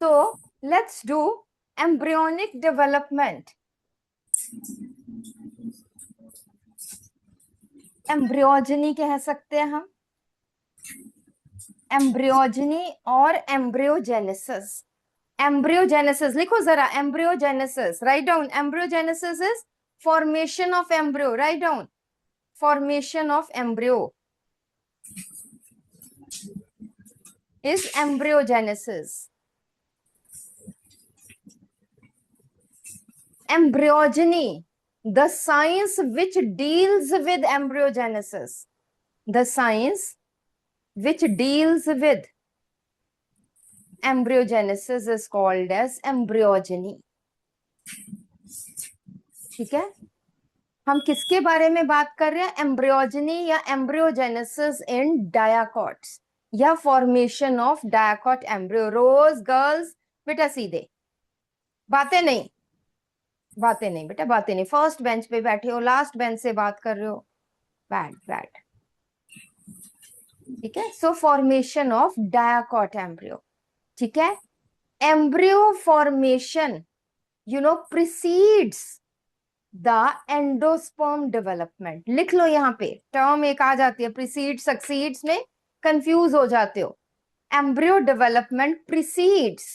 So let's do embryonic development. Embryogeny कह सकते हैं हम, एम्ब्रियोजनी और एम्ब्रियोजेनेसिस. एम्ब्रियोजेनेसिस लिखो जरा, embryogenesis write down. Embryogenesis is formation of embryo. Write down. Formation of embryo is embryogenesis. Embryogeny, the science which deals with embryogenesis. The science which deals with embryogenesis is called as embryogeny. ठीक है, हम किसके बारे में बात कर रहे हैं? एम्ब्रियोजनी या एम्ब्रियोजेनेसिस इन डायाकॉट्स या formation of dicot embryo. Rose girls बेटा सीधे, बातें नहीं, बातें नहीं बेटा, बातें नहीं. फर्स्ट बेंच पे बैठे हो, लास्ट बेंच से बात कर रहे हो. Bad bad. ठीक है, सो फॉर्मेशन ऑफ डायाकॉट एम्ब्रियो. ठीक है, embryo formation you know precedes the endosperm development. लिख लो यहाँ पे, टर्म एक आ जाती है, प्रिसीड सक्सीड्स में कंफ्यूज हो जाते हो. Embryo development precedes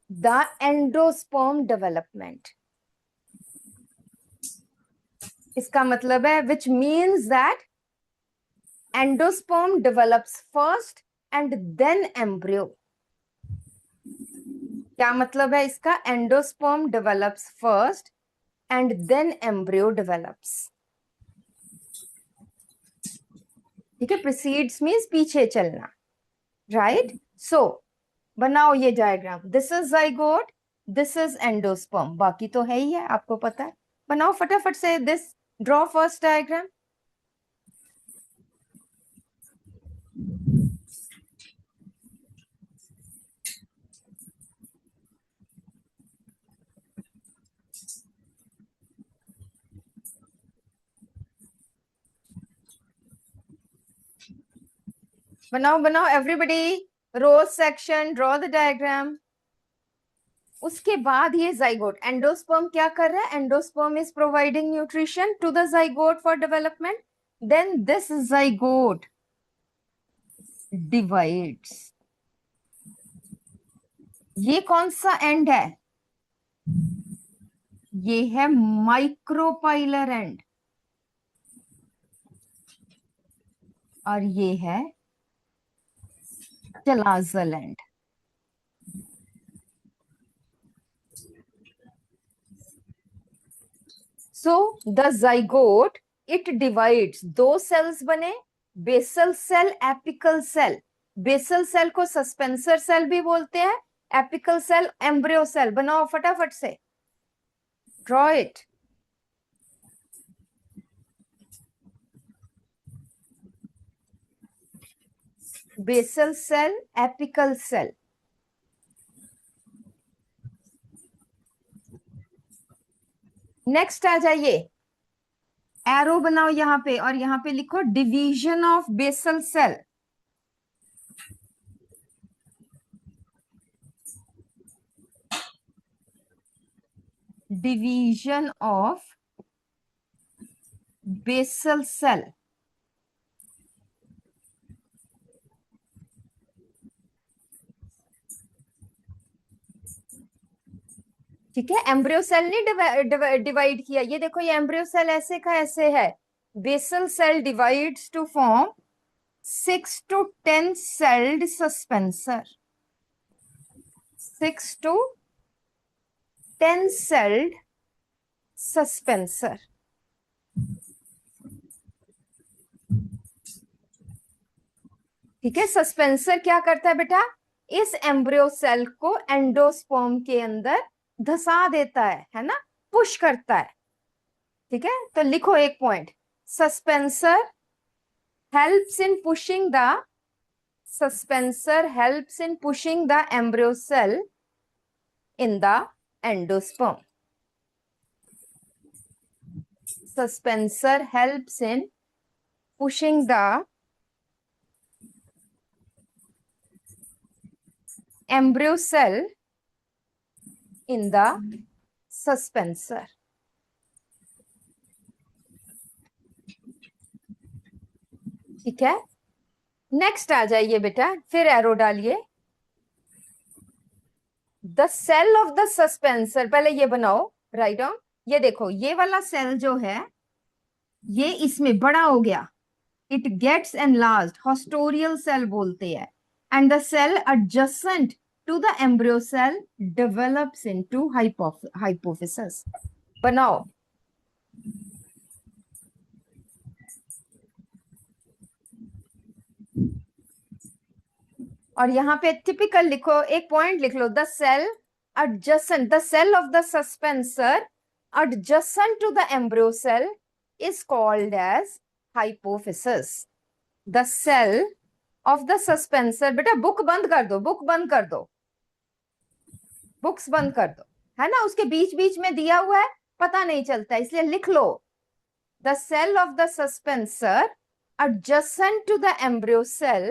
the endosperm development. इसका मतलब है which means that endosperm develops first and then embryo. क्या मतलब है इसका? Endosperm develops first and then embryo develops. ठीक है, प्रीसीड्स मीन्स पीछे चलना. राइट, सो बनाओ ये diagram. This is zygote, this is endosperm. बाकी तो है ही है, आपको पता है. बनाओ फटाफट से दिस, ड्रॉ फर्स्ट डायग्राम. बनाओ बनाओ everybody, Rose section, draw the diagram. उसके बाद ये जाइगोट, एंडोस्पर्म क्या कर रहा है? Endosperm is providing nutrition to the zygote for development. Then this zygote divides. ये कौन सा एंड है? ये है माइक्रोपाइलर एंड और ये है chalazal end. So the zygote it divides. दो सेल्स बने, basal cell, apical cell. Basal cell को सस्पेंसर सेल भी बोलते हैं, एपिकल सेल एम्ब्रियो सेल. बनाओ फटाफट से, draw it. Basal cell, apical cell. Next आ जाइए, एरो बनाओ यहां पे और यहां पे लिखो division of basal cell. Division of basal cell. ठीक है, एम्ब्रियो सेल नहीं डिवाइड किया. ये देखो, ये एम्ब्रियो सेल ऐसे का ऐसे है. Basal cell divides to form 6 to 10 celled suspensor. 6 to 10 celled suspensor. ठीक है, सस्पेंसर क्या करता है बेटा? इस एम्ब्रियो सेल को एंडोस्पर्म के अंदर धसा देता है ना, पुश करता है. ठीक है, तो लिखो एक point, suspensor helps in pushing the embryo cell in the endosperm. Suspensor helps in pushing the embryo cell in the suspensor. ठीक है, नेक्स्ट आ जाइए बेटा, फिर एरो डालिए। The cell of the suspensor, पहले ये बनाओ, राइट डाउन। ये देखो, ये वाला सेल जो है ये इसमें बड़ा हो गया, it gets enlarged, haustorial cell बोलते हैं, and the cell adjacent to the embryo cell develops into hypophysis. बनाओ। और यहां पे टिपिकल लिखो, एक पॉइंट लिख लो, the cell adjacent, the cell of the suspensor adjacent to the embryo cell is called as hypophysis. The cell of the suspensor, बेटा book बंद कर दो, बुक बंद कर दो, बुक्स बंद कर दो, है ना, उसके बीच बीच में दिया हुआ है, पता नहीं चलता, इसलिए लिख लो। The cell of the suspensor adjacent to the embryo cell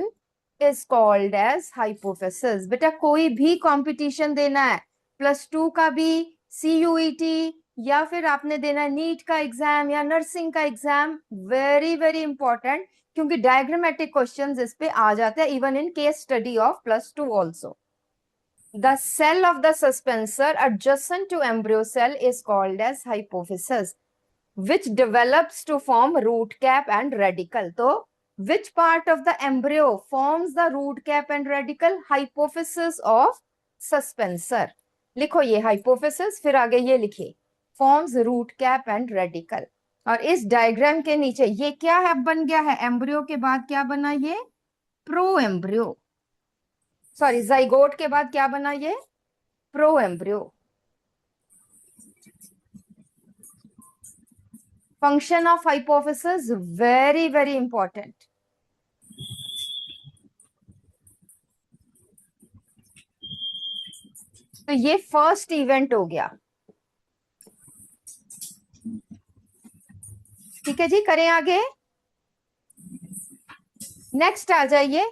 is called as hypophysis. बेटा कोई भी कंपटीशन देना है, +2 का भी, CUET, या फिर आपने देना है नीट का एग्जाम या नर्सिंग का एग्जाम, वेरी वेरी इंपॉर्टेंट, क्योंकि डायग्रामेटिक क्वेश्चंस इस पे आ जाते हैं, even in case study of +2 also. The cell of the suspensor adjacent to embryo cell is called as hypophysis, which develops to form root cap and radicle. So, which part of the embryo forms the root cap and radicle? Hypophysis of suspensor. लिखो ये hypophysis, फिर आगे ये लिखिए forms root cap and radicle. और इस diagram के नीचे ये क्या है, बन गया है, एम्ब्रियो के बाद क्या बना, ये प्रो एम्ब्रियो, सॉरी जाइगोट के बाद क्या बना, ये pro embryo. Function of hypophysis very very important. तो ये फर्स्ट इवेंट हो गया, ठीक है जी, करें आगे, नेक्स्ट आ जाइए।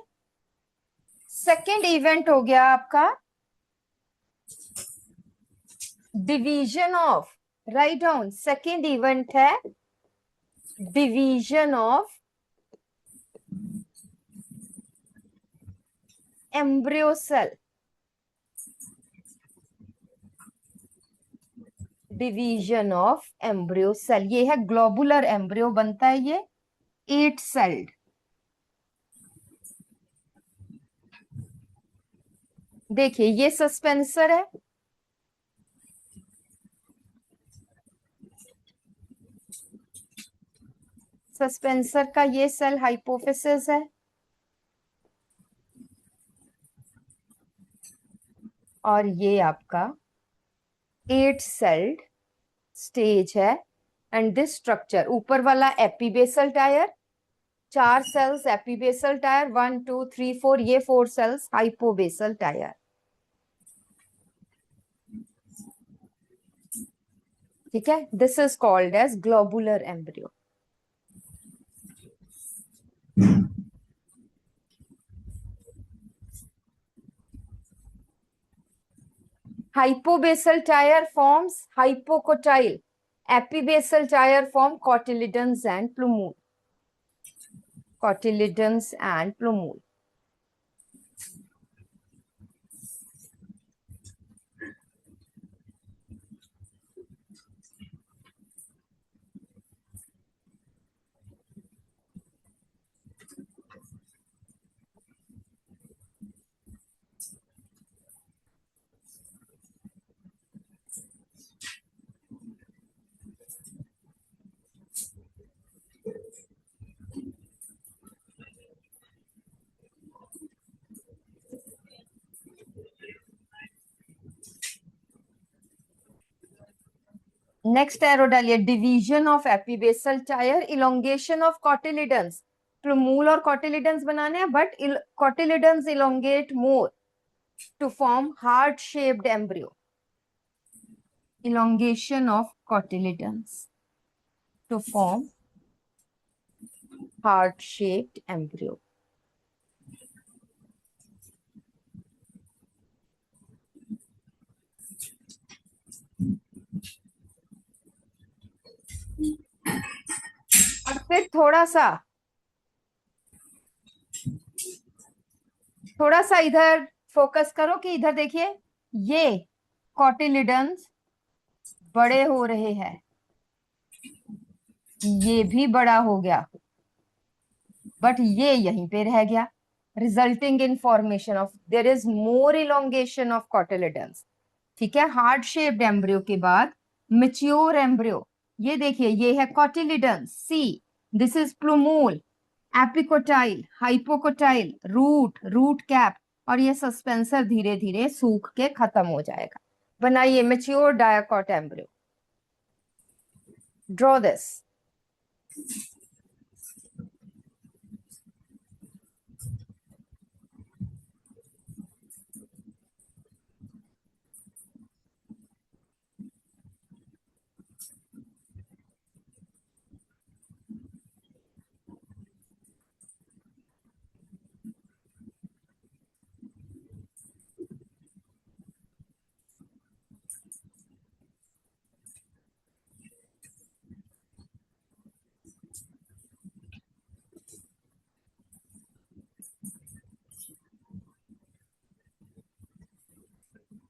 सेकेंड इवेंट हो गया आपका division of, write down, second event है division of embryo cell, division of embryo cell, ये है ग्लोबुलर एम्ब्रियो बनता है, ये 8 सेल्ड। देखिए ये सस्पेंसर है, सस्पेंसर का ये सेल हाइपोफिसिस है, और ये आपका 8 सेल्ड स्टेज है, एंड दिस स्ट्रक्चर, ऊपर वाला epibasal tier, 4 cells epibasal tier, 1 2 3 4, ये 4 सेल्स हाइपोबेसल टायर, ठीक है, this is called as globular embryo. Hypobasal tire forms hypocotyle. Epibasal tire form cotyledons and plumule. Cotyledons and plumule. Next arrow डालिए, division of epibasal tier, elongation of cotyledons, plumule और cotyledons बनाने हैं, but cotyledons elongate more to form heart shaped embryo, elongation of cotyledons to form heart shaped embryo. फिर थोड़ा सा इधर focus करो कि इधर देखिए, ये कॉटिलिडन्स बड़े हो रहे हैं, ये भी बड़ा हो गया, बट ये यहीं पे रह गया, resulting in formation of, there is more elongation of cotyledons. ठीक है, हार्ड शेप्ड एम्ब्रियो के बाद मेच्योर एम्ब्रियो, ये देखिए ये है cotyledons, see, this is plumule, epicotyl, hypocotyl, root, root cap, और ये सस्पेंसर धीरे धीरे सूख के खत्म हो जाएगा। बनाइए mature dicot embryo, draw this.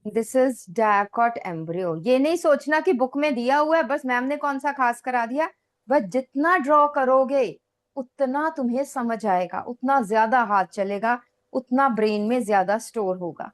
This is dicot embryo. ये नहीं सोचना कि बुक में दिया हुआ है, बस मैम ने कौन सा खास करा दिया, बस जितना ड्रॉ करोगे उतना तुम्हें समझ आएगा, उतना ज्यादा हाथ चलेगा, उतना ब्रेन में ज्यादा स्टोर होगा।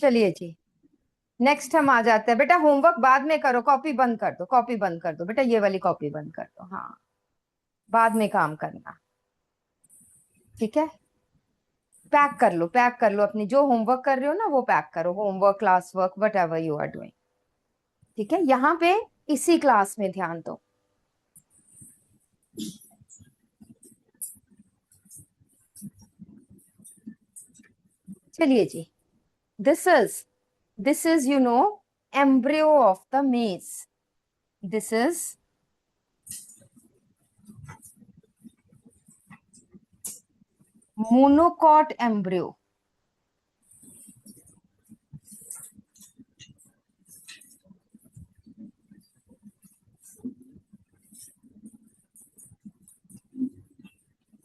चलिए जी, नेक्स्ट हम आ जाते हैं। बेटा होमवर्क बाद में करो, कॉपी बंद कर दो, कॉपी बंद कर दो बेटा, ये वाली कॉपी बंद कर दो, हाँ बाद में काम करना। ठीक है, पैक कर लो, पैक कर लो, अपनी जो होमवर्क कर रहे हो ना वो पैक करो, homework, class work, whatever you are doing. ठीक है, यहाँ पे इसी क्लास में ध्यान दो। चलिए जी, this is embryo of the maize. This is monocot embryo.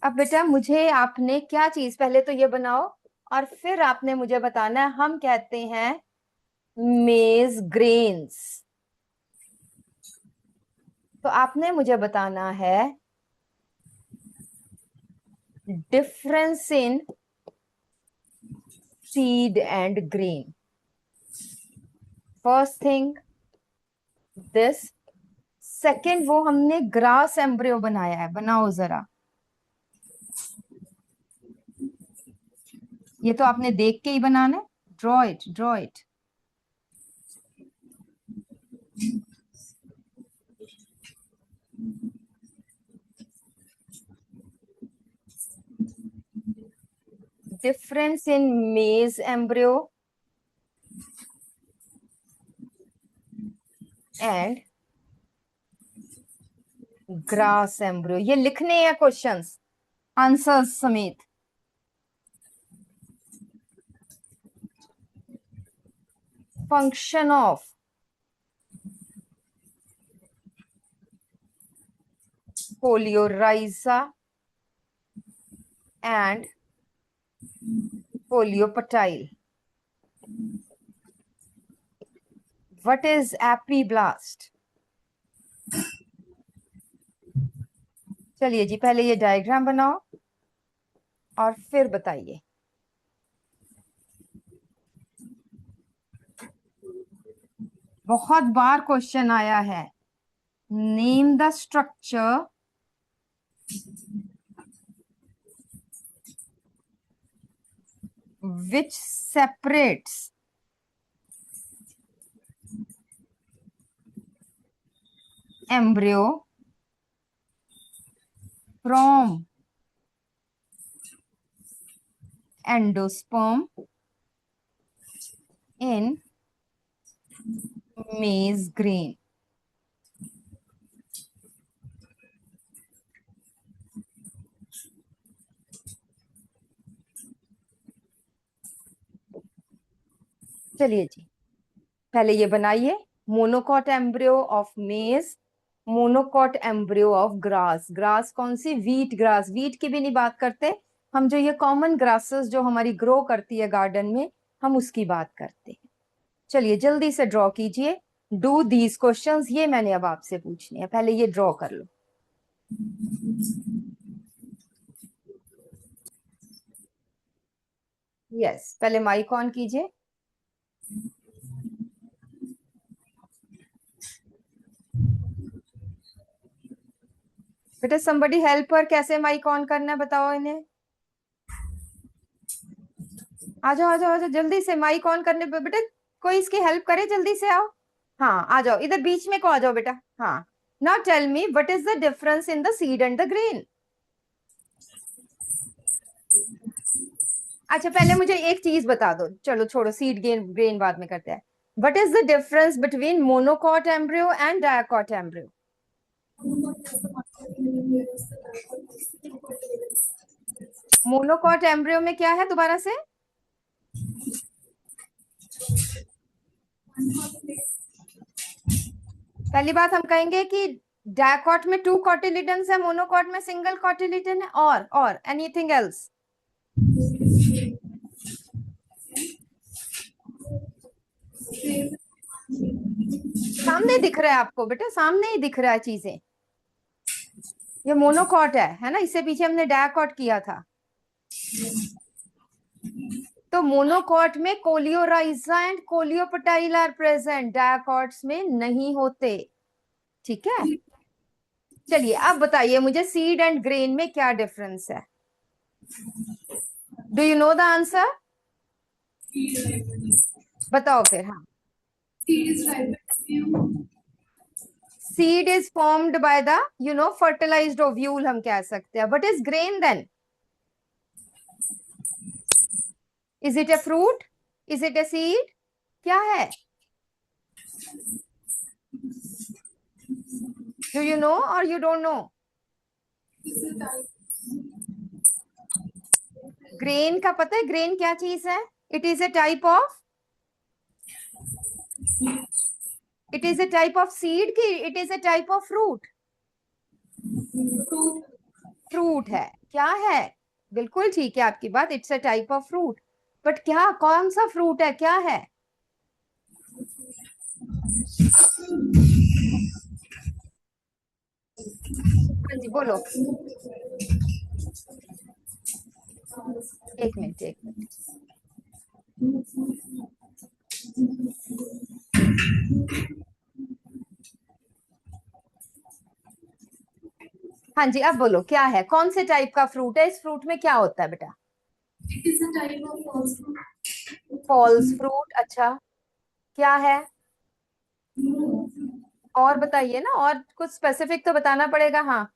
अब बेटा मुझे आपने क्या चीज, पहले तो ये बनाओ और फिर आपने मुझे बताना है, हम कहते हैं मेज ग्रेन्स, तो आपने मुझे बताना है difference in seed and grain. First thing this, second वो हमने ग्रास एम्ब्रियो बनाया है, बनाओ जरा। ये तो आपने देख के ही बनाना है, draw it, draw it. difference in maize embryo and grass embryo, ये लिखने हैं क्वेश्चंस आंसर्स समेत। Function of coleorhiza and coleoptile. What is epiblast? चलिए जी, पहले ये डायग्राम बनाओ और फिर बताइए। बहुत बार क्वेश्चन आया है, name the structure which separates embryo from endosperm in maize grain. चलिए जी, पहले ये बनाइए, मोनोकॉट एम्ब्रियो ऑफ मेज, monocot embryo of grass. Grass कौन सी? Wheat grass. व्हीट की भी नहीं बात करते हम, जो ये कॉमन ग्रासेस जो हमारी ग्रो करती है गार्डन में, हम उसकी बात करते हैं। चलिए जल्दी से ड्रॉ कीजिए, डू दीज क्वेश्चंस। ये मैंने अब आपसे पूछनी है, पहले ये ड्रॉ कर लो। यस, पहले माइक ऑन कीजिए। बेटा somebody हेल्प पर, कैसे माइक ऑन करना है बताओ इन्हें। आ जाओ आ जाओ आ जाओ, जल्दी से माइक ऑन करने पे। बेटा कोई इसकी हेल्प करे, जल्दी से आओ। हाँ आ जाओ, इधर बीच में को आ जाओ बेटा। हाँ, now tell me what is the difference in the seed and the grain. अच्छा पहले मुझे एक चीज बता दो, चलो छोड़ो सीड ग्रेन ग्रेन बाद में करते हैं। What is the difference between monocot embryo and dicot embryo? Monocot embryo में क्या है दोबारा से? पहली बात हम कहेंगे कि डायकॉट में 2 कॉटिलिडन्स है, मोनोकॉट में सिंगल कॉटिलिडन है। और एनीथिंग एल्स? सामने दिख रहा है आपको बेटा, सामने ही दिख रहा है चीजें। ये मोनोकॉट है ना, इससे पीछे हमने डायकॉट किया था। तो मोनोकॉट में coleorhiza and coleoptile are present, dicots में नहीं होते। ठीक है, चलिए अब बताइए मुझे सीड एंड ग्रेन में क्या डिफरेंस है? Do you know the answer? बताओ फिर। हाँ, seed is formed by the fertilised ovule, हम कह सकते हैं। What is grain then? Is it a fruit? Is it a seed? क्या है? डू यू नो और यू डोंट नो? ग्रेन का पता है, ग्रेन क्या चीज है? It is a type of, it is a type of seed की it is a type of fruit? Fruit है। क्या है? बिल्कुल ठीक है आपकी बात, it's a type of fruit. But क्या, कौन सा फ्रूट है, क्या है? हाँ जी बोलो। एक मिनट एक मिनट। हाँ जी अब बोलो, क्या है, कौन से टाइप का फ्रूट है? इस फ्रूट में क्या होता है बेटा? False fruit. अच्छा, क्या है? और बताइए ना, और कुछ स्पेसिफिक तो बताना पड़ेगा। हाँ,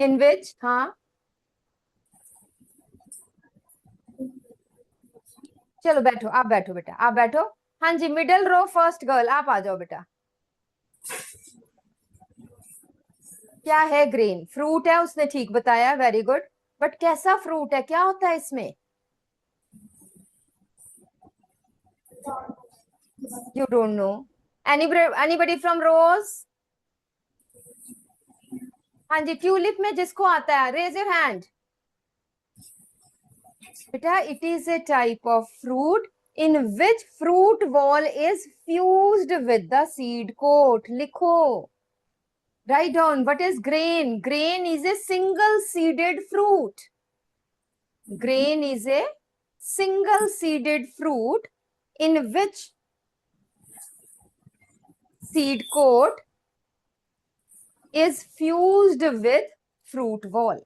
इन विच, हाँ। चलो बैठो, आप बैठो बेटा, आप बैठो। हाँ जी, मिडल रो फर्स्ट गर्ल, आप आ जाओ बेटा। क्या है? ग्रेन फ्रूट है, उसने ठीक बताया, वेरी गुड। बट कैसा फ्रूट है, क्या होता है इसमें? You don't know? Anybody from Rose? हाँ जी, ट्यूलिप में जिसको आता है, रेज योर हैंड। बेटा it is a type of fruit in which fruit wall is fused with the seed coat. लिखो, write down. What is grain? Grain is a single seeded fruit. Grain is a single seeded fruit in which seed coat is fused with fruit wall.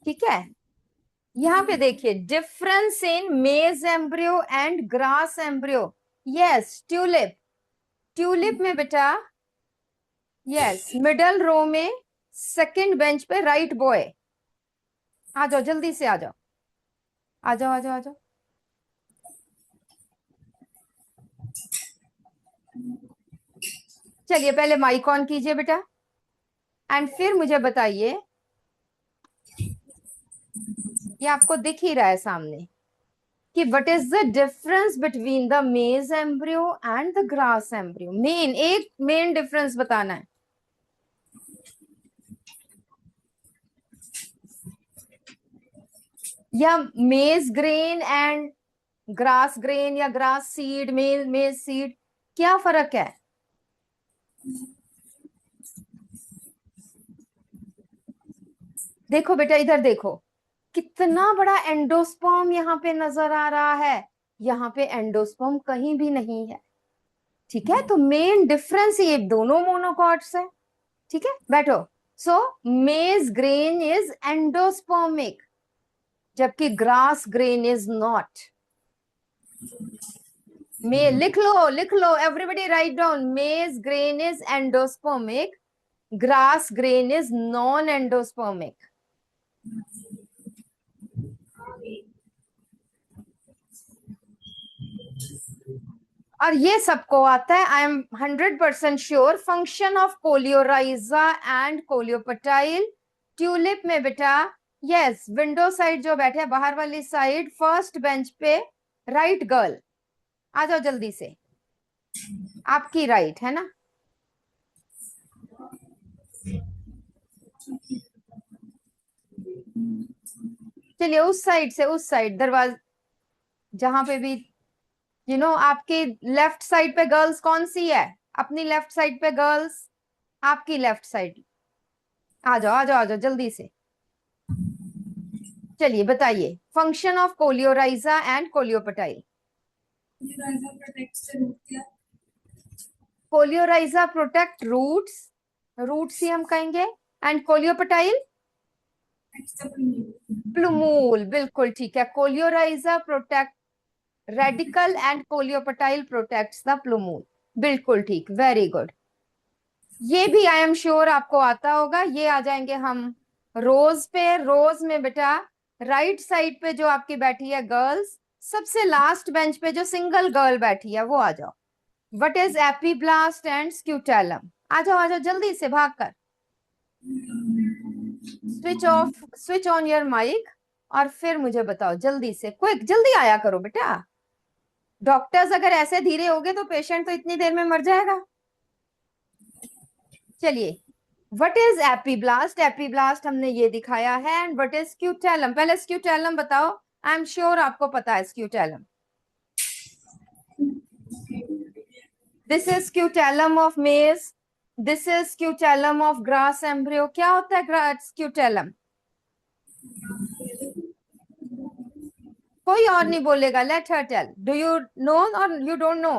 ठीक है, यहाँ पे देखिए difference in मेज embryo and grass embryo. Yes, tulip, tulip में बेटा, yes, middle row में second bench पे राइट बॉय। आ जाओ जल्दी से, आ जाओ आ जाओ आ जाओ आ जाओ। चलिए पहले माइक ऑन कीजिए बेटा, एंड फिर मुझे बताइए, ये आपको दिख ही रहा है सामने कि what is the difference between the maize embryo and the grass embryo. Main, एक मेन डिफरेंस बताना है। या maize grain and grass grain, या ग्रास सीड, मेज सीड, क्या फर्क है? देखो बेटा इधर देखो, कितना बड़ा एंडोस्पर्म यहाँ पे नजर आ रहा है, यहाँ पे एंडोस्पर्म कहीं भी नहीं है। ठीक है, तो मेन डिफरेंस ये दोनों मोनोकॉट्स है। ठीक है, बैठो। So maize grain is endospermic, जबकि ग्रास ग्रेन इज नॉट। मे लिख लो everybody, write down, maize grain is endospermic, grass grain is non endospermic. और ये सबको आता है, I am 100% sure. Function of coleorhiza and coleoptile, tulip में बेटा, यस, विंडो साइड जो बैठे बाहर वाली साइड, फर्स्ट बेंच पे राइट गर्ल, आ जाओ जल्दी से, आपकी राइट है ना। चलिए उस साइड से, उस साइड दरवाजा जहां पे भी, आपके लेफ्ट साइड पे गर्ल्स कौन सी है? अपनी लेफ्ट साइड पे गर्ल्स, आपकी लेफ्ट साइड, आ जाओ आ जाओ आ जाओ जल्दी से। चलिए बताइए, function of coleorhiza and coleoptile. Coleorhiza protect roots, roots ही हम कहेंगे, एंड कोलियोपटाइल प्लूमूल, बिल्कुल ठीक है। Coleorhiza protect radicle and coleoptile protects the plumule, बिल्कुल ठीक, वेरी गुड। ये भी आई एम श्योर आपको आता होगा। ये आ जाएंगे हम रोज पे। रोज में बेटा राइट साइड पे जो आपकी बैठी है गर्ल्स, सबसे लास्ट बेंच पे जो सिंगल गर्ल बैठी है वो आ जाओ। What is epiblast and scutellum? आ जाओ आ जाओ जल्दी से भाग कर। स्विच ऑन योर माइक, और फिर मुझे बताओ जल्दी से, क्विक, जल्दी आया करो बेटा। डॉक्टर्स अगर ऐसे धीरे हो गए तो पेशेंट तो इतनी देर में मर जाएगा। चलिए, व्हाट इज एपीब्लास्ट? एपीब्लास्ट हमने ये दिखाया है। And what is scutellum? पहले स्क्यूटेलम बताओ, आई एम श्योर आपको पता है scutellum. This is scutellum of maize, this is scutellum of grass embryo. क्या होता है स्क्यूटेलम? कोई और नहीं बोलेगा, let her tell. Do you know और यू डोंट नो?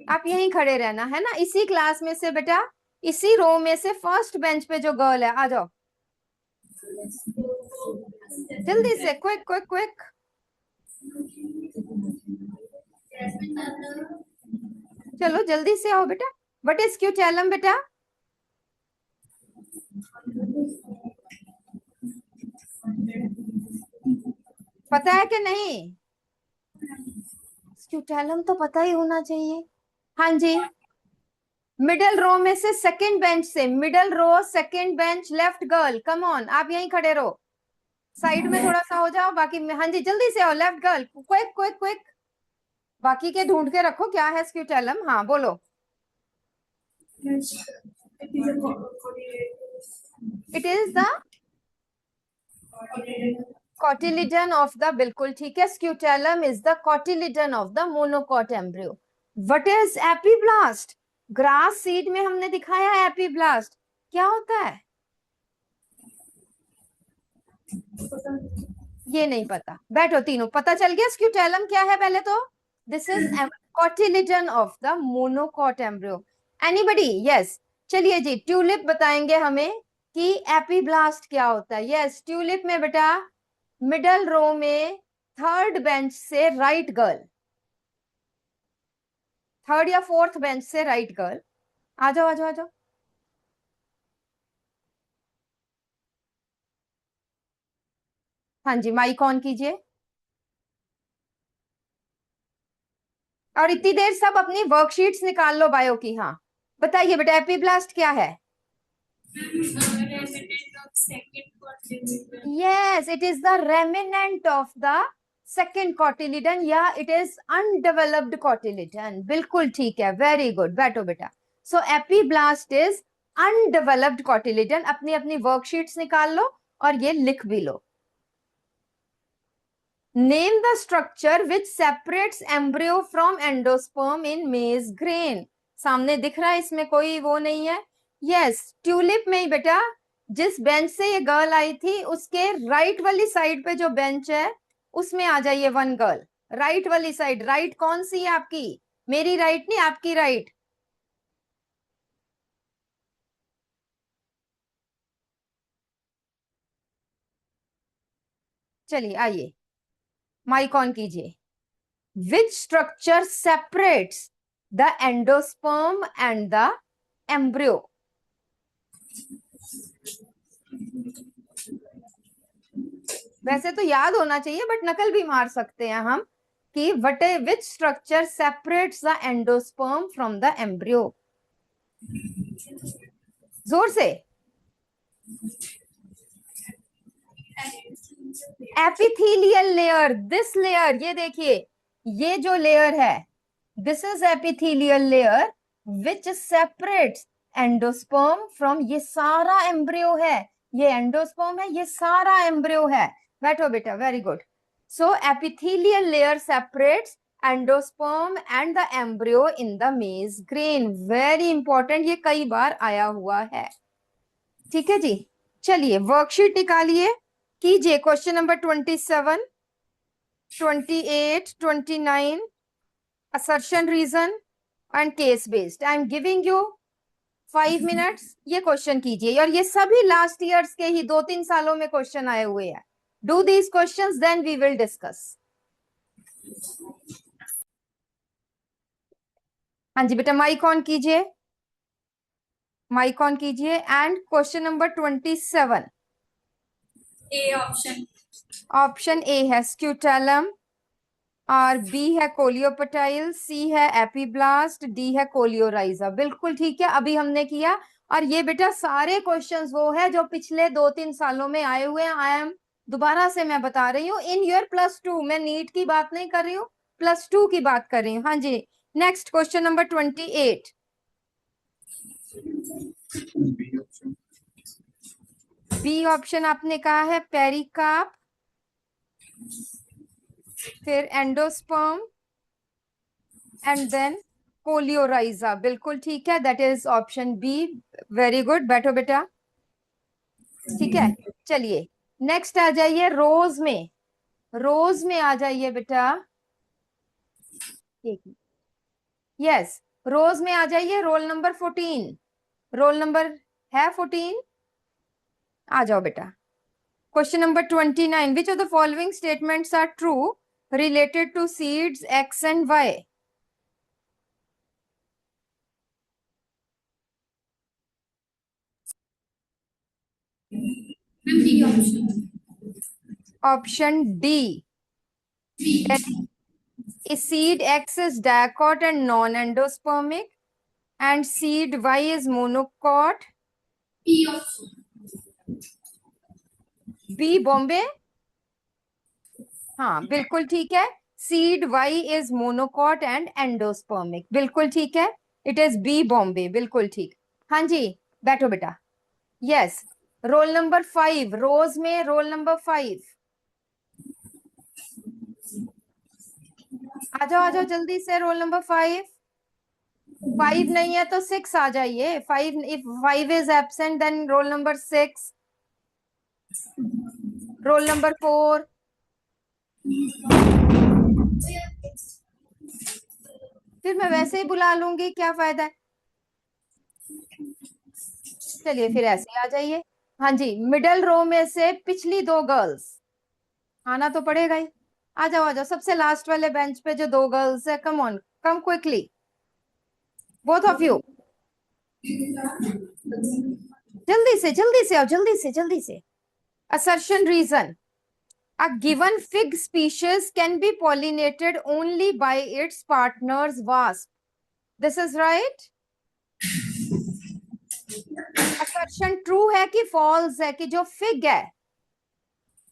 आप यहीं खड़े रहना है ना, इसी क्लास में से बेटा, इसी रो में से फर्स्ट बेंच पे जो गर्ल है, आ जाओ जल्दी से, क्विक क्विक क्विक। चलो जल्दी से आओ बेटा। व्हाट इज स्क्यूटेलम बेटा? पता है कि नहीं? स्क्यूटेलम तो पता ही होना चाहिए। हाँ जी, मिडल रो में से सेकंड बेंच से, middle row second bench left girl, come on, आप यहीं खड़े रहो, साइड में थोड़ा सा हो जाओ बाकी में। हाँ जी जल्दी से आओ, left girl, quick quick quick. बाकी के ढूंढ के रखो क्या है स्क्यूटेलम। हाँ बोलो। It is the cotyledon of the, बिल्कुल ठीक है, scutellum is the cotyledon of the monocot embryo. What is epiblast? Grass seed में हमने दिखाया है एपीब्लास्ट, क्या होता है? ये नहीं पता, बैठो तीनों, पता चल गया स्क्यूटेलम क्या है पहले तो? This is cotyledon of the monocot embryo. Anybody? Yes, चलिए जी, ट्यूलिप बताएंगे हमें कि एपीब्लास्ट क्या होता है। यस, ट्यूलिप में बेटा मिडल रो में थर्ड बेंच से राइट गर्ल, थर्ड या फोर्थ बेंच से राइट गर्ल, आ जाओ आ जाओ आ जाओ। हाँ जी, माइक ऑन कीजिए। और इतनी देर सब अपनी वर्कशीट्स निकाल लो बायो की। हाँ बताइए बेटा, एपीब्लास्ट क्या है? Yes, it is the remnant of the second cotyledon या it is undeveloped cotyledon। बिल्कुल ठीक है, वेरी गुड, बैठो बेटा। सो एपीब्लास्ट इज अनडेवलप्ड cotyledon। अपनी अपनी वर्कशीट्स निकाल लो और ये लिख भी लो। Name the structure which separates embryo from endosperm in maize grain. सामने दिख रहा है, इसमें कोई वो नहीं है। यस, ट्यूलिप में ही बेटा जिस बेंच से ये गर्ल आई थी उसके राइट वाली साइड पे जो बेंच है उसमें आ जाइए वन गर्ल। राइट वाली साइड, राइट कौन सी है आपकी? मेरी राइट नहीं, आपकी राइट। चलिए आइए, माइक ऑन कीजिए। Which structure separates the endosperm and the embryo? वैसे तो याद होना चाहिए बट नकल भी मार सकते हैं हम कि what which structure separates the endosperm from the embryo. जोर से। एपिथेलियल लेयर, दिस लेयर, ये देखिए ये जो लेयर है this is epithelial layer which separates endosperm from, ये सारा एम्ब्रियो है, ये एंडोस्पर्म है, ये सारा एम्ब्रियो है। बैठो बेटा, very good. So epithelial layer separates endosperm and the embryo in the मेज ग्रेन। वेरी इंपॉर्टेंट, ये कई बार आया हुआ है। ठीक है जी, चलिए वर्कशीट निकालिए, कीजिए question number 27, 28, 29, assertion reason and case based। I am giving you 5 minutes, ये क्वेश्चन कीजिए। और ये सभी लास्ट ईयर्स के ही 2-3 सालों में क्वेश्चन आए हुए हैं। Do these questions then we will discuss. हाँ जी बेटा, माइक ऑन कीजिए, माइक ऑन कीजिए। And question number 27, A option. Option A है स्क्यूटेलम, और बी है कोलियोपटाइल, सी है एपीब्लास्ट, डी है कोलियोराइजा। बिल्कुल ठीक है, अभी हमने किया। और ये बेटा सारे क्वेश्चंस वो है जो पिछले 2-3 सालों में आए हुए हैं। आई एम दोबारा से मैं बता रही हूँ, इन ईयर +2, मैं नीट की बात नहीं कर रही हूँ, +2 की बात कर रही हूँ। हाँ जी, next question number 28। B option आपने कहा है पेरिकार्प, फिर एंडोस्पर्म एंड देन कोलियोराइजा। बिल्कुल ठीक है, that is option B. Very good, बैठो बेटा। ठीक है, चलिए नेक्स्ट आ जाइए रोज में, रोज में आ जाइए बेटा। यस, रोज में आ जाइए, रोल नंबर 14, रोल नंबर है 14, आ जाओ बेटा। Question number 29, which of the following statements are true related to seeds X and Y? Option D, seed X is dicot and non-endospermic and seed Y is monocot। B option. B Bombay, हाँ बिल्कुल ठीक है, seed Y is monocot and endospermic। बिल्कुल ठीक है, it is B Bombay, बिल्कुल ठीक। हाँ जी, बैठो बेटा। यस, रोल नंबर 5, रोज में रोल नंबर 5, आ जाओ आ जाओ जल्दी से, रोल नंबर 5। 5 नहीं है तो 6 आ जाइए। 5, if 5 is absent then roll number 6, roll number 4। फिर मैं वैसे ही बुला लूंगी, क्या फायदा है। चलिए फिर ऐसे आ जाइए। हाँ जी, मिडल रो में से पिछली दो गर्ल्स, आना तो पड़ेगा ही। आ जाओ आ जाओ, सबसे लास्ट वाले बेंच पे जो दो गर्ल्स है, come on, come quickly, both of you, जल्दी से आओ, जल्दी से। assertion reason: a given fig species can be pollinated only by its partner's wasp. This is right. assertion true है कि false है कि जो fig है,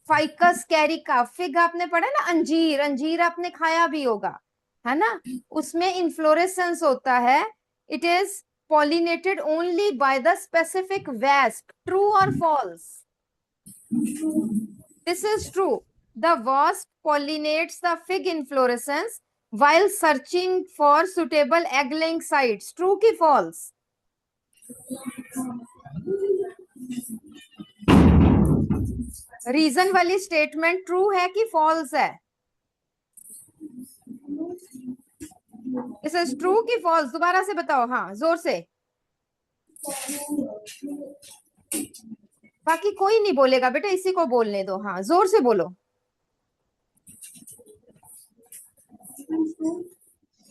फाइकस कैरिका, फिग आपने पढ़ा ना, अंजीर, अंजीर आपने खाया भी होगा, है ना, उसमें इन्फ्लोरेसेंस होता है, it is pollinated only by the specific wasp. True or false? This is true. The wasp pollinates the fig inflorescence while searching for suitable egg-laying sites. True ki false? Reason वाली statement true है कि false है? इस is true कि false? दोबारा से बताओ, हाँ जोर से। बाकी कोई नहीं बोलेगा बेटा, इसी को बोलने दो, हाँ जोर से बोलो।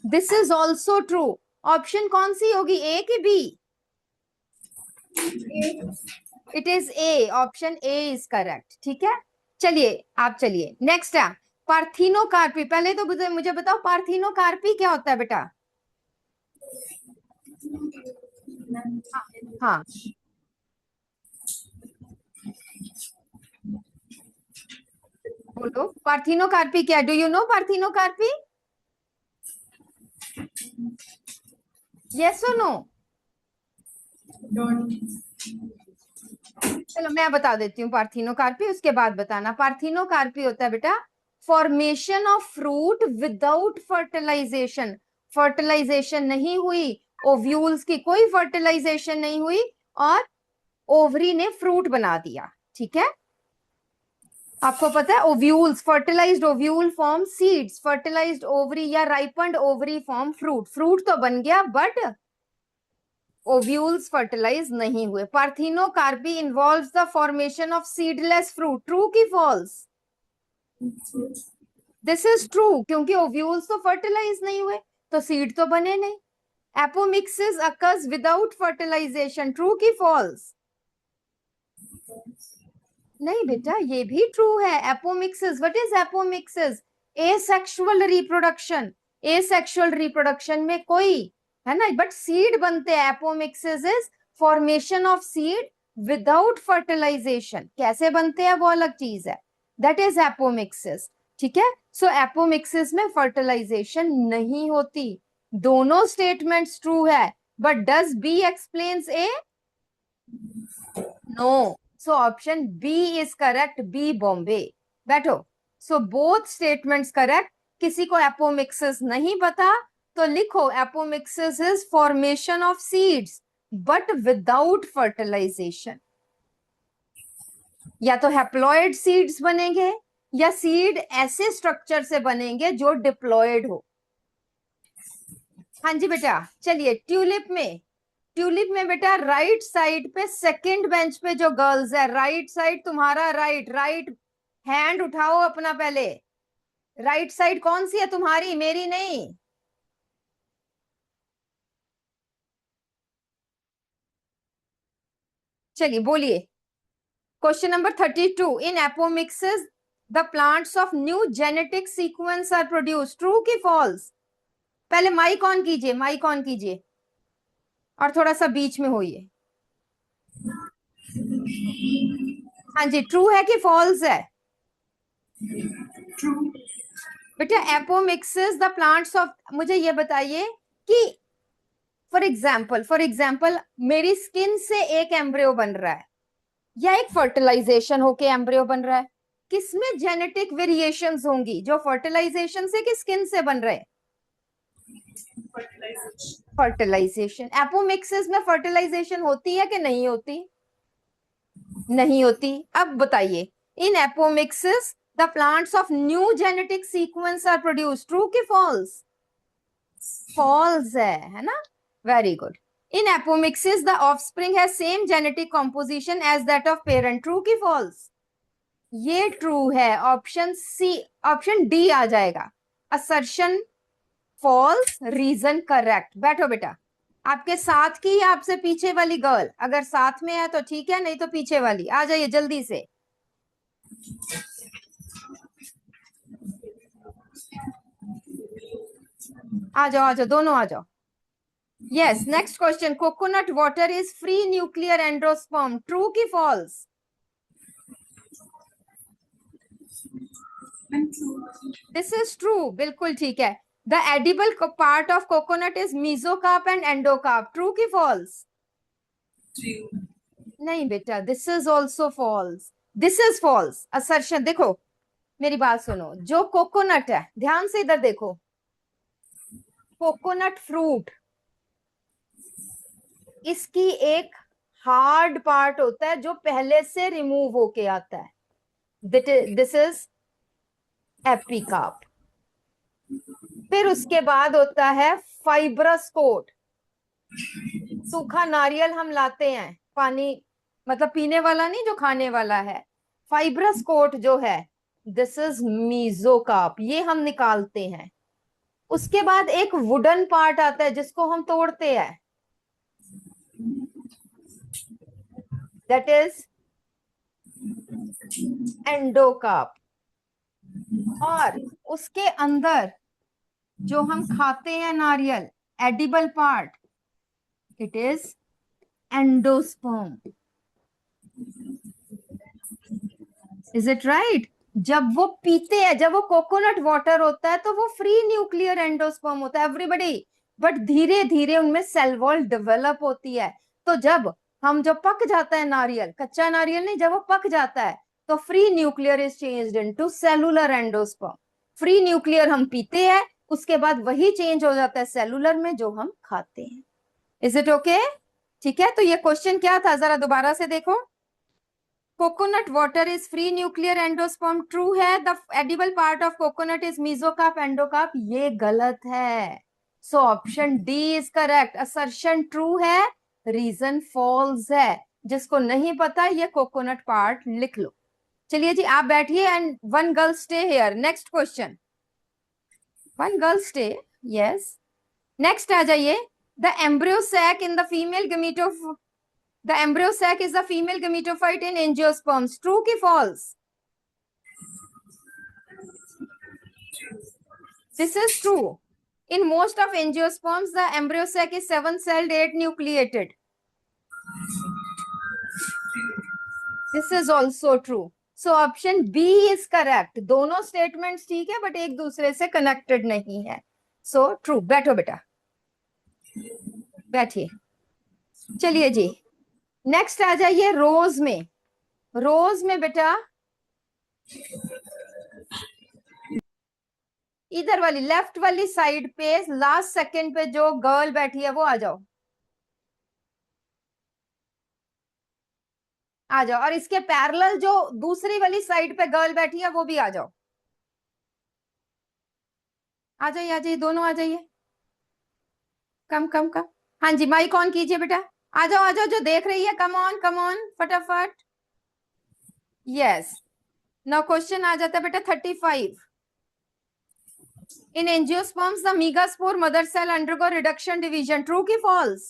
This is also true. Option कौन सी होगी, ए की B? It is A, option A is correct. ठीक है, चलिए आप चलिए नेक्स्ट है पार्थिनोकार्पी। पहले तो मुझे बताओ पार्थिनोकार्पी क्या होता है बेटा? हाँ, बोलो पार्थिनोकार्पी क्या? Do you no parthenocarpy? Yes और नो? चलो मैं बता देती हूँ पार्थिनोकार्पी, उसके बाद बताना। पार्थिनोकार्पी होता है बेटा formation of fruit without fertilization. Fertilization नहीं हुई, ओव्यूल्स की कोई फर्टिलाइजेशन नहीं हुई, और ओवरी ने फ्रूट बना दिया। ठीक है, आपको पता है ovules, fertilized ovule form seeds, fertilized ovary या ripened ovary form fruit. Fruit तो बन गया बट ओव्यूल्स फर्टिलाइज नहीं हुए। Parthenocarpy involves the formation of seedless fruit. True की फॉल्स? दिस इज ट्रू, क्योंकि ओव्यूल्स तो फर्टिलाइज नहीं हुए तो सीड तो बने नहीं। Apomixis occurs without fertilization. True की फॉल्स? नहीं बेटा, ये भी ट्रू है। Apomixis, what is apomixis? Asexual reproduction. Asexual reproduction में कोई, है ना, बट सीड बनते हैं। Apomixis is formation of seed without fertilization. कैसे बनते हैं वो अलग चीज है, दैट इज एपोमिक्सिस। ठीक है, सो एपोमिक्सिस में फर्टिलाइजेशन नहीं होती। दोनों स्टेटमेंट्स ट्रू है, but does B explains A? No. So option B is correct. B Bombay. बैठो। So both statements correct. किसी को apomixis नहीं पता तो लिखो apomixis is formation of seeds but without fertilization. या तो हैप्लॉइड सीड्स बनेंगे या सीड ऐसे स्ट्रक्चर से बनेंगे जो डिप्लॉयड हो। हाँ जी बेटा, चलिए ट्यूलिप में बेटा राइट साइड पे सेकंड बेंच पे जो गर्ल्स है, राइट साइड तुम्हारा, राइट हैंड उठाओ अपना पहले। राइट साइड कौन सी है तुम्हारी, मेरी नहीं। चलिए बोलिए। Question number 32। In apomixis the plants of new genetic sequence are produce. True की फॉल्स? पहले माइक ऑन कीजिए, माइक ऑन कीजिए और थोड़ा सा बीच में होइए। हाँ जी, ट्रू है कि फॉल्स है? True. बेटा एपोमिक्सिस द प्लांट्स ऑफ, मुझे ये बताइए कि फॉर एग्जाम्पल मेरी स्किन से एक एम्ब्रियो बन रहा है या एक फर्टिलाइजेशन होके एम्ब्रियो बन रहा है, किसमें जेनेटिक वेरिएशंस होंगी, जो फर्टिलाइजेशन से कि स्किन से बन रहे? फर्टिलाइजेशन। एपोमिक्सिस में फर्टिलाइजेशन होती है कि नहीं होती? नहीं होती। अब बताइए, in apomixis the plants of new genetic sequence are produce. True की फॉल्स? फॉल्स है ना, very good. In apomixis, the offspring has same genetic composition as that of parent. True की false? ये ट्रू है. ऑप्शन सी, ऑप्शन डी आ जाएगा. Assertion false, reason correct. बैठो बेटा. आपके साथ की या आपसे पीछे वाली गर्ल? अगर साथ में है तो ठीक है, नहीं तो पीछे वाली. आ जाइए जल्दी से. आ जाओ दोनों आ जाओ. Yes, next question. Coconut water is free nuclear endosperm. True की फॉल्स? This is true. बिल्कुल ठीक है. The edible part of coconut is mesocarp and endocarp. True की फॉल्स? नहीं बेटा, this is also false. This is false. Assertion देखो, मेरी बात सुनो. जो कोकोनट है, ध्यान से इधर देखो. कोकोनट फ्रूट, इसकी एक हार्ड पार्ट होता है जो पहले से रिमूव होके आता है. This is epicarp. फिर उसके बाद होता है फाइब्रस कोट. सूखा नारियल हम लाते हैं, पानी मतलब पीने वाला नहीं, जो खाने वाला है. फाइब्रस कोट जो है, दिस इज मीजोकार्प. ये हम निकालते हैं. उसके बाद एक वुडन पार्ट आता है जिसको हम तोड़ते हैं. That is endocarp. और उसके अंदर जो हम खाते हैं नारियल, edible part, it is endosperm. Is it right? जब वो पीते हैं, जब वो कोकोनट वाटर होता है तो वो फ्री न्यूक्लियर एंडोस्पर्म होता है एवरीबडी. बट धीरे धीरे उनमें सेल वॉल डेवलप होती है. तो जब पक जाता है नारियल, कच्चा नारियल नहीं, जब वो पक जाता है तो free nuclear is changed into cellular endosperm. Free nuclear हम पीते हैं, उसके बाद वही चेंज हो जाता है सेलुलर में जो हम खाते हैं. Is it okay? ठीक है. तो ये क्वेश्चन क्या था, जरा दोबारा से देखो. Coconut water is free nuclear endosperm. True है. The edible part of coconut is mesocarp endocarp. ये गलत है. So option D is correct. Assertion true है, रीजन फॉल्स है. जिसको नहीं पता ये कोकोनट पार्ट लिख लो. चलिए जी, आप बैठिए and one girl stay here. Next question. One girl stay. Yes. Next आ जाइए. The embryo sac in the female gametophyte The embryo sac is the female gametophyte in angiosperms. True ki false? This is true. In most of angiosperms, the embryo sac is 7-celled, 8-nucleated. This is also true. So option B is correct. दोनों statements ठीक है, but एक दूसरे से connected नहीं है. So true. बैठो बेटा, बैठिए. चलिए जी, नेक्स्ट आ जाइए रोज में. रोज में बेटा इधर वाली लेफ्ट वाली साइड पे लास्ट सेकंड पे जो गर्ल बैठी है वो आ जाओ. आ जाओ. और इसके पैरेलल जो दूसरी वाली साइड पे गर्ल बैठी है वो भी आ जाओ. आ जाइए दोनों आ जाइए. कम कम कम. हाँ जी, माइक ऑन कीजिए बेटा. आ जाओ जो देख रही है. कम ऑन फटाफट. यस. नाउ क्वेश्चन आ जाता है बेटा 35. In angiosperms, the megaspore mother cell undergo reduction division. True की false?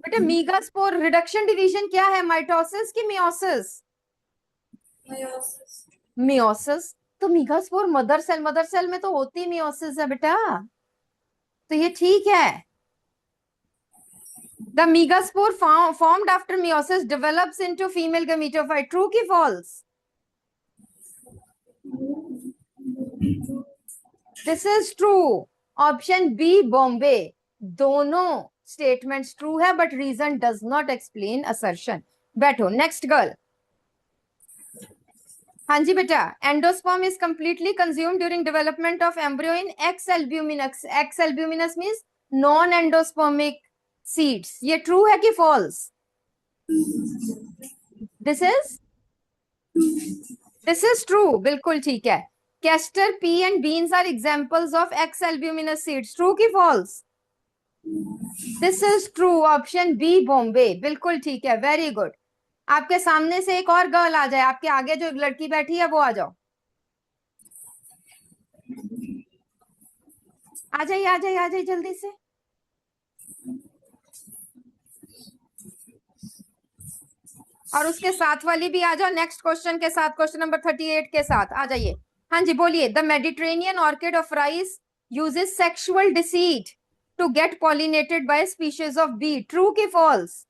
बेटा megaspore reduction division क्या है? माइटोसिस की मियोसिस? मियोसिस. तो megaspore मदर सेल में तो होती मियोसिस है बेटा, तो ये ठीक है. The megaspore formed after meiosis develops into female gametophyte. True की false? This is true. Option B Bombay. दोनों statements true है, but reason does not explain assertion. बैठो. Next girl. हाँ जी बेटा. Endosperm is completely consumed during development of embryo in X albuminous. X albuminous means non-endospermic seeds. ये true है कि false? This is true. बिल्कुल ठीक है. Castor, pea and beans are examples of X-albuminous seeds. True की false? This is true. Option B, Bombay. बिल्कुल ठीक है. Very good. आपके सामने से एक और गर्ल आ जाए, आपके आगे जो एक लड़की बैठी है वो आ जाओ, आ जाइए आ जाइए आ जाइए जल्दी से. और उसके साथ वाली भी आ जाओ नेक्स्ट क्वेश्चन के साथ, क्वेश्चन नंबर 38 के साथ आ जाइए. हाँ जी बोलिए. The Mediterranean orchid Ophrys uses sexual deceit to get pollinated by species of bee. True की false?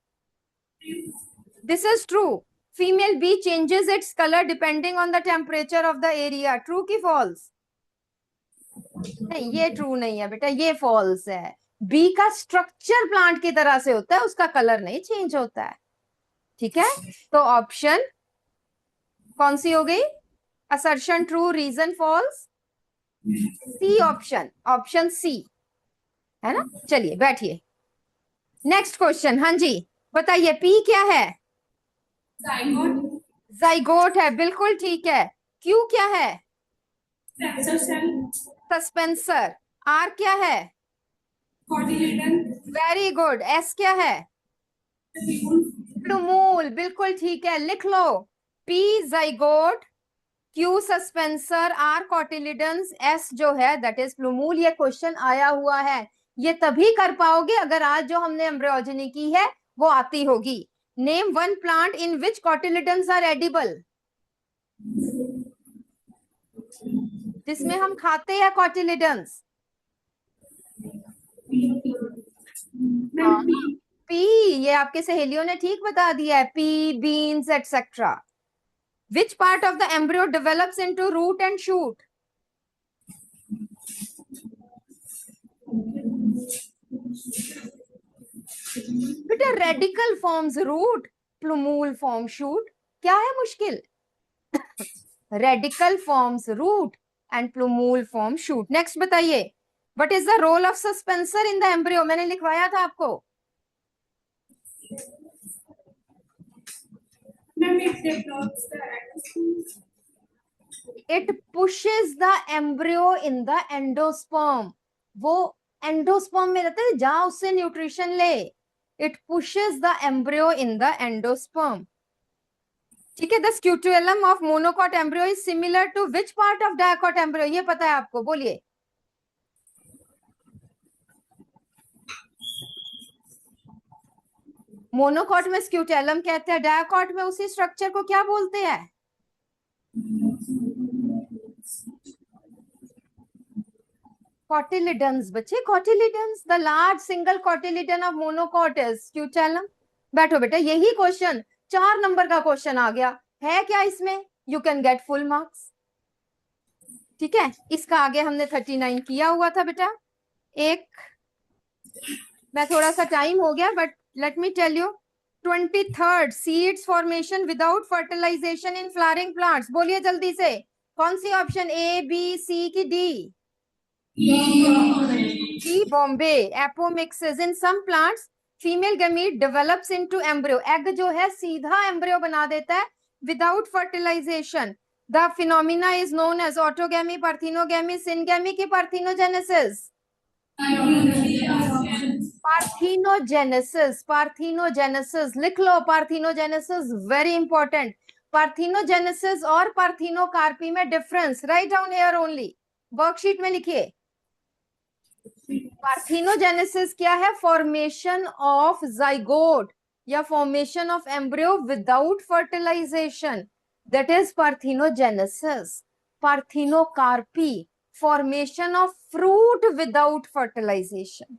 This is true. Female bee changes its colour depending on the temperature of the area. True की false? नहीं, ये true नहीं है बेटा, ये false है. B का स्ट्रक्चर प्लांट की तरह से होता है, उसका कलर नहीं चेंज होता है. ठीक है, तो ऑप्शन कौन सी हो गई? Assertion true, reason false. C option, option C है ना. चलिए बैठिए. Next question. हाँ जी बताइए. पी क्या है? Zygote. जाइगोट है. बिल्कुल ठीक है. क्यू क्या है? Fracture cell. सस्पेंसर. आर क्या है? Cotyledon. Very good. एस क्या है? Plumule. प्लूमूल. बिल्कुल ठीक है. लिख लो. P zygote, Q suspensor, R cotyledons, S जो है दैट इज प्लूमूल. ये क्वेश्चन आया हुआ है. ये तभी कर पाओगे अगर आज जो हमने एम्ब्रियोलॉजी की है वो आती होगी. Name one plant in which cotyledons are edible. जिसमें हम खाते हैं कॉटिलिडन्स. पी, ये आपके सहेलियों ने ठीक बता दिया है. P, beans etcetera. Which part of the embryo develops into root and shoot? बेटा radicle forms root, plumule form shoot. क्या है मुश्किल? Radicle forms root and plumule form shoot. Next बताइए. What is the role of suspensor in the embryo? मैंने लिखवाया था आपको. It pushes the embryo in the endosperm. वो एंडोस्पर्म में रहता है जहां उससे न्यूट्रिशन ले. It pushes the embryo in the endosperm. ठीक है. The scutellum of monocot embryo is similar to which part of dicot embryo? ये पता है आपको, बोलिए. मोनोकॉट में स्क्यूटेलम कहते हैं, डायकॉट में उसी स्ट्रक्चर को क्या बोलते हैं? कॉटिलिडन्स. बच्चे cotyledons. The large single cotyledon of monocot is scutellum. बैठो बेटा. यही क्वेश्चन 4 नंबर का क्वेश्चन आ गया है क्या इसमें? You can get full marks. ठीक है. इसका आगे हमने 39 किया हुआ था बेटा. एक मैं थोड़ा सा टाइम हो गया but let me tell you. 23rd seeds formation without fertilization in flowering plants. बोलिए जल्दी से. कौन सी ऑप्शन? ए, बी, सी की D? D Bombay. Apomixis. In some plants female gamete develops into embryo. Egg जो है सीधा एम्ब्रियो बना देता है without fertilisation. The phenomena is known as autogamy, parthenogamy, syngamy की पार्थिनोजेनेसिस? पार्थिनोजेनेसिस. पार्थिनोजेनेसिस लिख लो. Parthenogenesis very important. पार्थिनोजेनेसिस और पार्थिनोकार्पी में difference write down here only. Worksheet में लिखिए. पार्थिनोजेनेसिस क्या है? फॉर्मेशन ऑफ जाइगोट या formation of embryo without fertilisation, that is parthenogenesis. Parthenocarpy, formation of fruit without fertilization.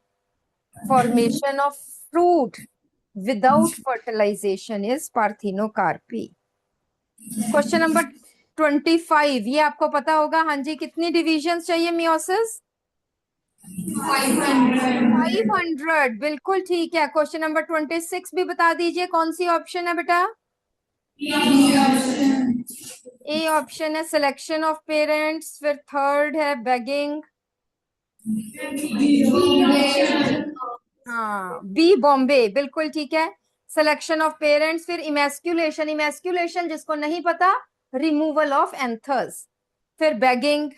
Formation of fruit without fertilization is parthenocarpy. Question number 25. ये आपको पता होगा. हाँ जी. कितनी डिविजन्स चाहिए मियोसिस? 500. बिल्कुल ठीक है. क्वेश्चन नंबर 26 भी बता दीजिए. कौन सी ऑप्शन है बेटा? ए ऑप्शन है सिलेक्शन ऑफ पेरेंट्स. फिर थर्ड है बेगिंग. हाँ, बी बॉम्बे. बिल्कुल ठीक है. Selection of parents. फिर इमेस्क्यूलेशन. इमेस्क्यूलेशन जिसको नहीं पता, रिमूवल ऑफ एंथर्स. फिर बैगिंग,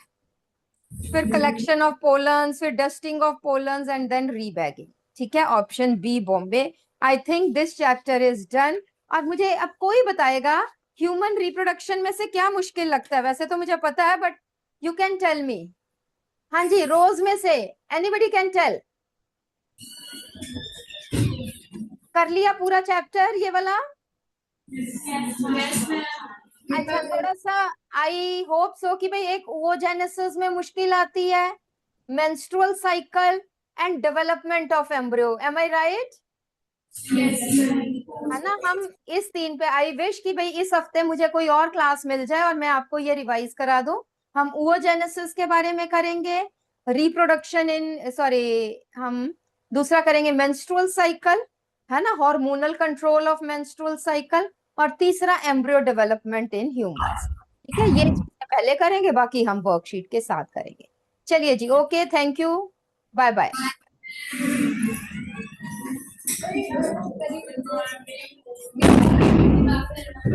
फिर कलेक्शन ऑफ पोलन्स, फिर dusting of pollens and then rebagging. ठीक है, option B Bombay. I think this chapter is done. और मुझे अब कोई बताएगा ह्यूमन रिप्रोडक्शन में से क्या मुश्किल लगता है? वैसे तो मुझे पता है, but you can tell me. हाँ जी, रोज में से एनीबडी कैन टेल? कर लिया पूरा चैप्टर ये वाला? अच्छा, थोड़ा सा आई होप सो कि भाई एक oogenesis में मुश्किल आती है, menstrual cycle and development of embryo. Am I right? है ना? हम इस 3 पे, आई विश कि भाई इस हफ्ते मुझे कोई और क्लास मिल जाए और मैं आपको ये रिवाइज करा दूं। हम oogenesis के बारे में करेंगे, रिप्रोडक्शन इन सॉरी हम दूसरा करेंगे मेंस्ट्रुअल साइकिल, है ना, hormonal control of menstrual cycle, और तीसरा एम्ब्रियो डेवलपमेंट इन ह्यूमंस। ठीक है, ये चीजें पहले करेंगे, बाकी हम वर्कशीट के साथ करेंगे। चलिए जी, okay, thank you, bye bye.